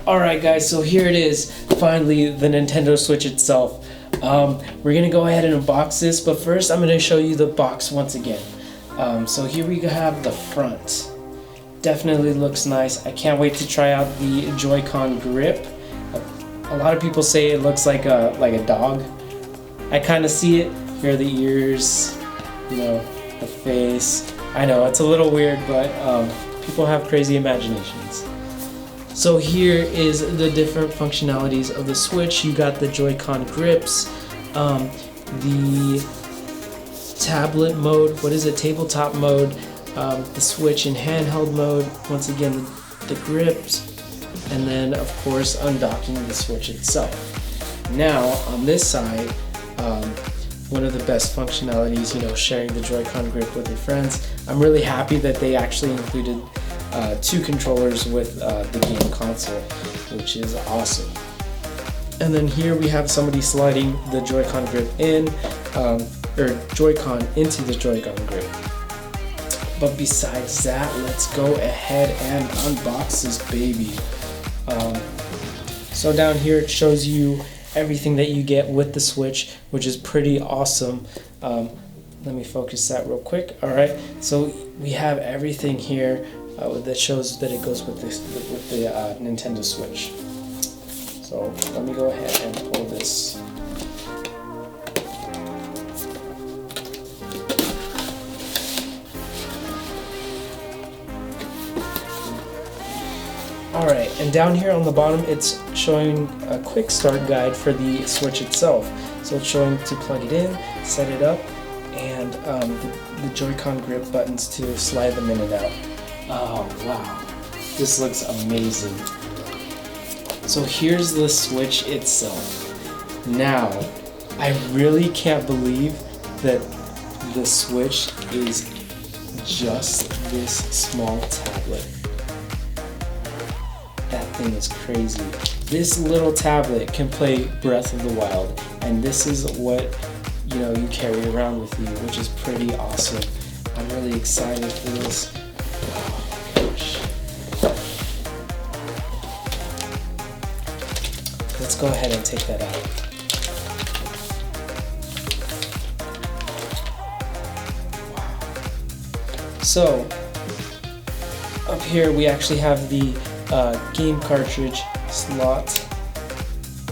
Alright guys, so here it is, finally the Nintendo Switch itself. We're gonna go ahead and unbox this, but first I'm gonna show you the box once again. So here we have the front. Definitely looks nice. I can't wait to try out the Joy-Con grip. A lot of people say it looks like a dog. I kind of see it. Here are the ears, you know, the face. I know it's a little weird, but people have crazy imaginations. So here is the different functionalities of the Switch. You got the Joy-Con grips, the tablet mode, tabletop mode, the Switch in handheld mode, once again the grips, and then of course undocking the Switch itself. Now on this side, one of the best functionalities, you know, sharing the Joy-Con grip with your friends. I'm really happy that they actually included 2 controllers with the game console, which is awesome. And then here we have somebody sliding the Joy-Con grip in, or Joy-Con into the Joy-Con grip. But besides that, let's go ahead and unbox this baby. So down here it shows you everything that you get with the Switch, which is pretty awesome. Let me focus that real quick. Alright, so we have everything here that shows that it goes with the Nintendo Switch. So let me go ahead and pull this. Alright, and down here on the bottom it's showing a quick start guide for the Switch itself. So it's showing to plug it in, set it up, and the Joy-Con grip buttons to slide them in and out. Oh wow, this looks amazing. So here's the Switch itself. Now, I really can't believe that the Switch is just this small tablet. That thing is crazy. This little tablet can play Breath of the Wild, and this is what, you know, you carry around with you, which is pretty awesome. I'm really excited for this. Oh gosh. Let's go ahead and take that out. Wow. So up here we actually have the game cartridge slot.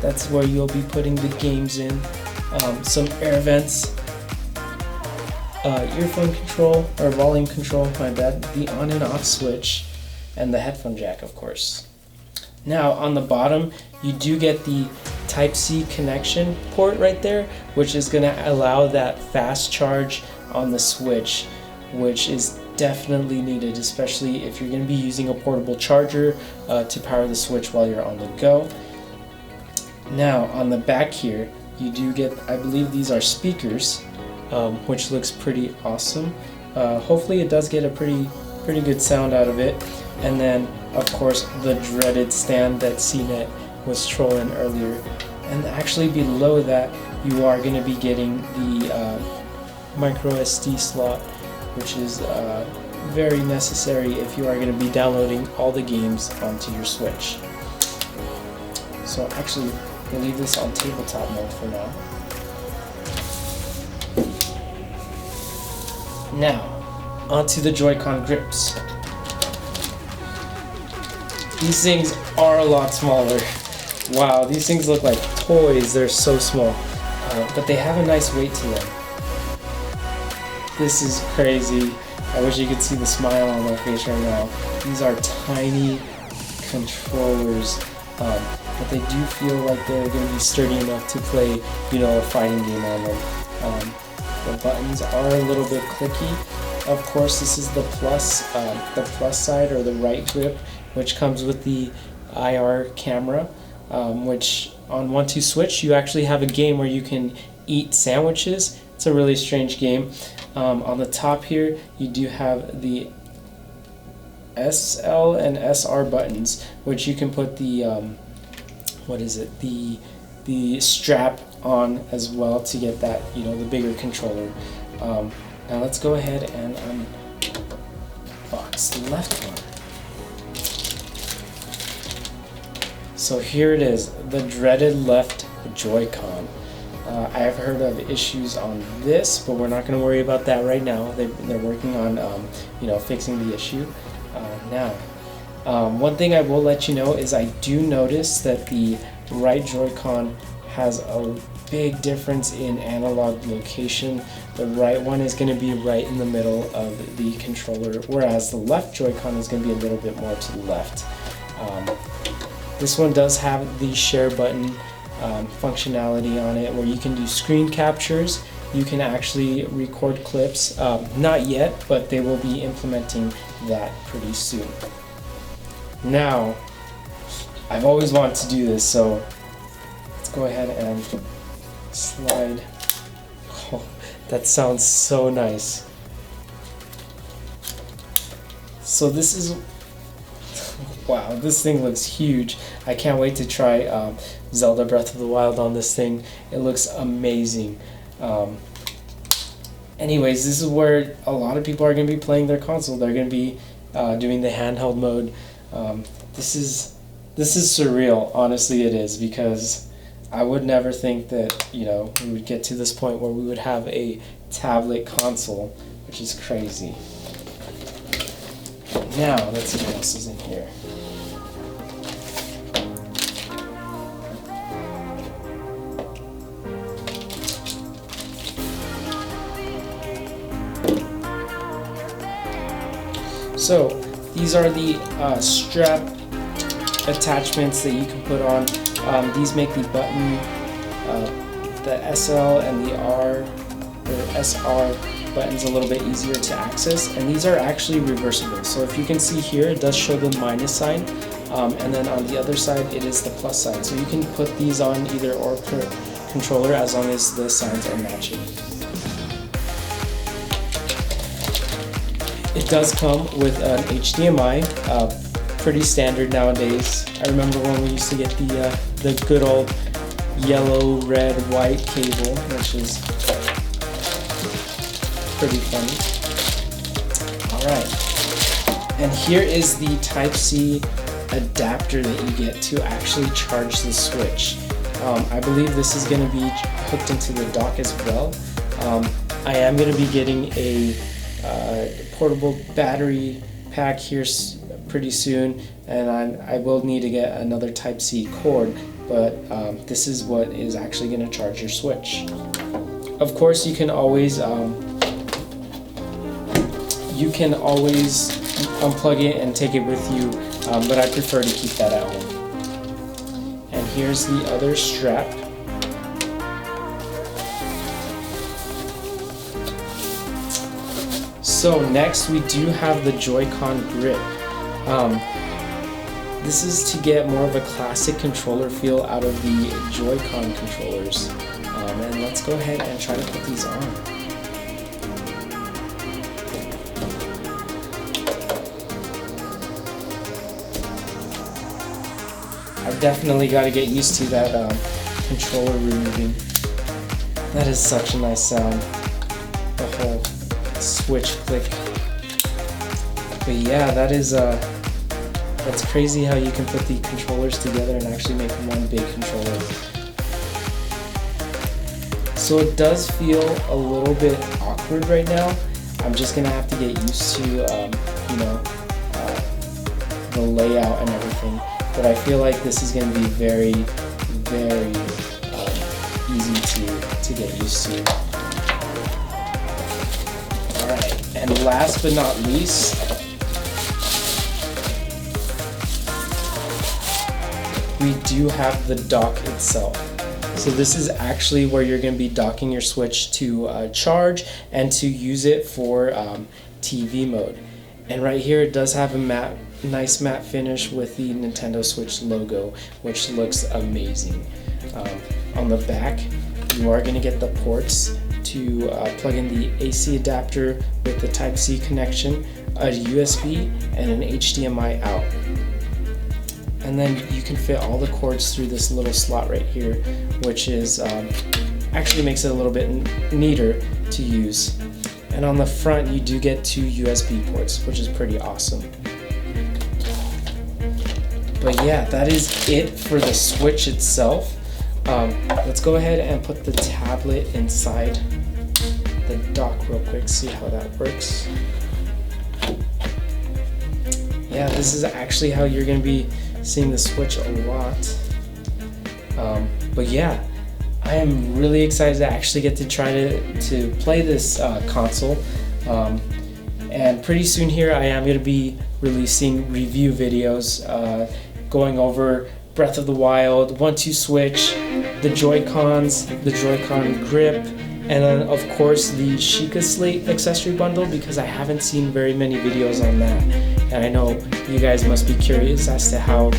That's where you'll be putting the games in. Some air vents, earphone control, or volume control, my bad, the on and off switch, and the headphone jack, of course. Now on the bottom you do get the Type-C connection port right there, which is going to allow that fast charge on the Switch, which is definitely needed, especially if you're going to be using a portable charger to power the Switch while you're on the go. Now on the back here you do get, I believe these are speakers, which looks pretty awesome. Hopefully it does get a pretty good sound out of it. And then of course the dreaded stand that CNET was trolling earlier. And actually below that you are going to be getting the micro SD slot, which is very necessary if you are going to be downloading all the games onto your Switch. So actually, we'll leave this on tabletop mode for now. Now, onto the Joy-Con grips. These things are a lot smaller. Wow, these things look like toys. They're so small, but they have a nice weight to them. This is crazy. I wish you could see the smile on my face right now. These are tiny controllers, but they do feel like they're going to be sturdy enough to play, you know, a fighting game on them. The buttons are a little bit clicky. Of course, this is the plus side, or the right grip, which comes with the IR camera, which on 1-2 Switch you actually have a game where you can eat sandwiches. It's a really strange game. On the top here you do have the SL and SR buttons, which you can put the the strap on as well to get that, you know, the bigger controller. Now let's go ahead and unbox the left one. So here it is, the dreaded left Joy-Con. I have heard of issues on this, but we're not going to worry about that right now. They're working on fixing the issue now. One thing I will let you know is I do notice that the right Joy-Con has a big difference in analog location. The right one is going to be right in the middle of the controller, whereas the left Joy-Con is going to be a little bit more to the left. This one does have the share button functionality on it, where you can do screen captures. You can actually record clips. Not yet, but they will be implementing that pretty soon. Now, I've always wanted to do this, so let's go ahead and slide. Oh, that sounds so nice. So this is, wow, this thing looks huge. I can't wait to try Zelda Breath of the Wild on this thing. It looks amazing. Anyways, this is where a lot of people are going to be playing their console. They're going to be doing the handheld mode. This is surreal. Honestly, it is, because I would never think that we would get to this point where we would have a tablet console, which is crazy. Now let's see what else is in here. So these are the strap attachments that you can put on. These make the button, the SL and the R or SR buttons a little bit easier to access, and these are actually reversible. So if you can see here, it does show the minus sign, and then on the other side it is the plus sign. So you can put these on either or controller as long as the signs are matching. It does come with an HDMI, pretty standard nowadays. I remember when we used to get the good old yellow, red, white cable, which is pretty funny. Alright, and here is the Type-C adapter that you get to actually charge the Switch. I believe this is going to be hooked into the dock as well. I am going to be getting a portable battery pack here pretty soon, and I will need to get another Type-C cord, but this is what is actually going to charge your Switch. Of course, you can always unplug it and take it with you, but I prefer to keep that at home. And here's the other strap. So next we do have the Joy-Con grip. This is to get more of a classic controller feel out of the Joy-Con controllers. And let's go ahead and try to put these on. I've definitely got to get used to that controller removing. That is such a nice sound. The whole switch click. But yeah, that's crazy how you can put the controllers together and actually make one big controller. So it does feel a little bit awkward right now. I'm just gonna have to get used to the layout and everything. But I feel like this is gonna be very, very easy to get used to. Alright, and last but not least, we do have the dock itself. So this is actually where you're going to be docking your Switch to charge and to use it for TV mode. And right here it does have a nice matte finish with the Nintendo Switch logo, which looks amazing. On the back, you are going to get the ports to plug in the AC adapter with the Type-C connection, a USB, and an HDMI out. And then you can fit all the cords through this little slot right here, which is actually makes it a little bit neater to use. And on the front you do get 2 USB ports, which is pretty awesome. But yeah, that is it for the Switch itself. Let's go ahead and put the tablet inside the dock real quick, see how that works. Yeah, this is actually how you're going to be seeing the Switch a lot. But yeah, I am really excited to actually get to try to play this console. And pretty soon here I am going to be releasing review videos going over Breath of the Wild, 1-2 Switch, the Joy-Cons, the Joy-Con grip, and then of course the Sheikah Slate accessory bundle, because I haven't seen very many videos on that. And I know you guys must be curious as to how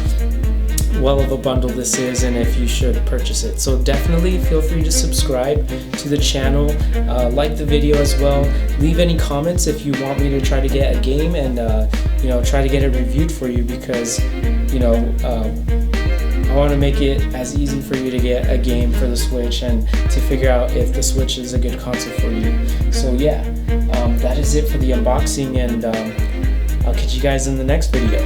well of a bundle this is and if you should purchase it. So definitely feel free to subscribe to the channel, like the video as well, leave any comments if you want me to try to get a game and try to get it reviewed for you, because I want to make it as easy for you to get a game for the Switch and to figure out if the Switch is a good console for you. So yeah, that is it for the unboxing, and I'll catch you guys in the next video.